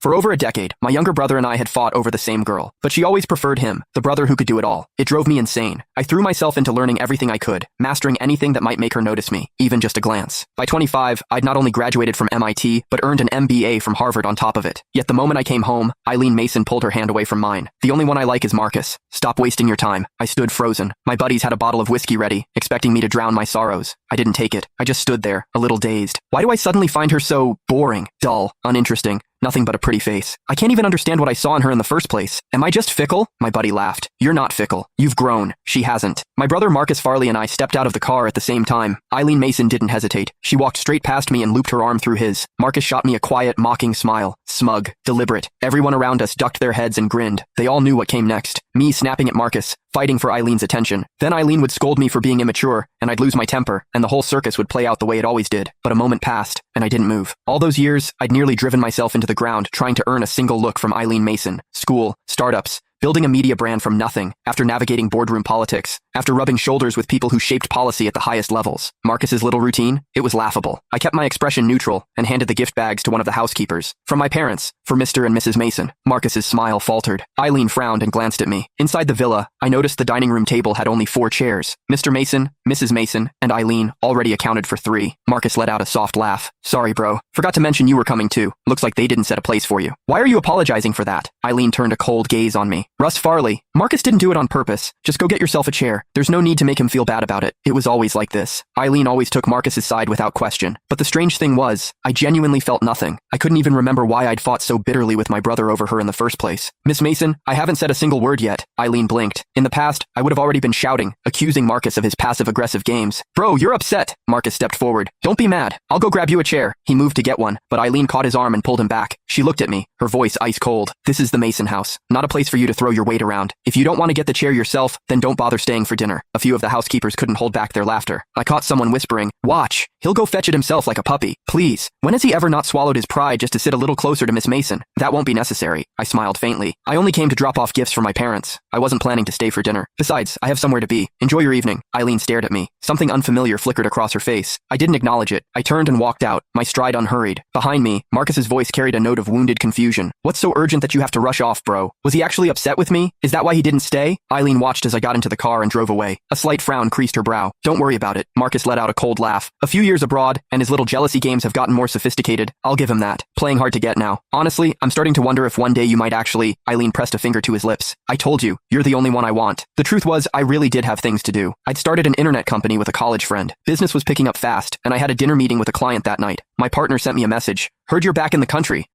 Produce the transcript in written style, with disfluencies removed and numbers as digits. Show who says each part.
Speaker 1: For over a decade, my younger brother and I had fought over the same girl, but she always preferred him, the brother who could do it all. It drove me insane. I threw myself into learning everything I could, mastering anything that might make her notice me, even just a glance. By 25, I'd not only graduated from MIT, but earned an MBA from Harvard on top of it. Yet the moment I came home, Eileen Mason pulled her hand away from mine. The only one I like is Marcus. Stop wasting your time. I stood frozen. My buddies had a bottle of whiskey ready, expecting me to drown my sorrows. I didn't take it. I just stood there, a little dazed. Why do I suddenly find her so boring, dull, uninteresting? Nothing but a pretty face. I can't even understand what I saw in her in the first place. Am I just fickle? My buddy laughed. You're not fickle. You've grown. She hasn't. My brother Marcus Farley and I stepped out of the car at the same time. Eileen Mason didn't hesitate. She walked straight past me and looped her arm through his. Marcus shot me a quiet, mocking smile. Smug. Deliberate. Everyone around us ducked their heads and grinned. They all knew what came next. Me snapping at Marcus, fighting for Eileen's attention. Then Eileen would scold me for being immature, and I'd lose my temper, and the whole circus would play out the way it always did. But a moment passed, and I didn't move. All those years, I'd nearly driven myself into the ground trying to earn a single look from Eileen Mason. School, startups, building a media brand from nothing, after navigating boardroom politics, after rubbing shoulders with people who shaped policy at the highest levels. Marcus's little routine? It was laughable. I kept my expression neutral and handed the gift bags to one of the housekeepers. From my parents, for Mr. and Mrs. Mason. Marcus's smile faltered. Eileen frowned and glanced at me. Inside the villa, I noticed the dining room table had only 4 chairs. Mr. Mason, Mrs. Mason, and Eileen already accounted for 3. Marcus let out a soft laugh. Sorry, bro. Forgot to mention you were coming too. Looks like they didn't set a place for you. Why are you apologizing for that? Eileen turned a cold gaze on me. Russ Farley. Marcus didn't do it on purpose. Just go get yourself a chair. There's no need to make him feel bad about it. It was always like this. Eileen always took Marcus's side without question. But the strange thing was, I genuinely felt nothing. I couldn't even remember why I'd fought so bitterly with my brother over her in the first place. Miss Mason, I haven't said a single word yet. Eileen blinked. In the past, I would have already been shouting, accusing Marcus of his passive-aggressive games. Bro, you're upset. Marcus stepped forward. Don't be mad. I'll go grab you a chair. He moved to get one, but Eileen caught his arm and pulled him back. She looked at me, her voice ice cold. This is the Mason house, not a place for you to throw your weight around. If you don't want to get the chair yourself, then don't bother staying for dinner. A few of the housekeepers couldn't hold back their laughter. I caught someone whispering, watch, he'll go fetch it himself like a puppy. Please. When has he ever not swallowed his pride just to sit a little closer to Miss Mason? That won't be necessary. I smiled faintly. I only came to drop off gifts for my parents. I wasn't planning to stay for dinner. Besides, I have somewhere to be. Enjoy your evening. Eileen stared at me. Something unfamiliar flickered across her face. I didn't acknowledge it. I turned and walked out, my stride unhurried. Behind me, Marcus's voice carried a note of wounded confusion. What's so urgent that you have to rush off, bro? Was he actually upset with me? Is that why he didn't stay? Eileen watched as I got into the car and drove away. A slight frown creased her brow. Don't worry about it. Marcus let out a cold laugh. A few years abroad, and his little jealousy games have gotten more sophisticated. I'll give him that. Playing hard to get now. Honestly, I'm starting to wonder if one day you might actually... Eileen pressed a finger to his lips. I told you, you're the only one I want. The truth was, I really did have things to do. I'd started an internet company with a college friend. Business was picking up fast, and I had a dinner meeting with a client that night. My partner sent me a message. Heard you're back in the country.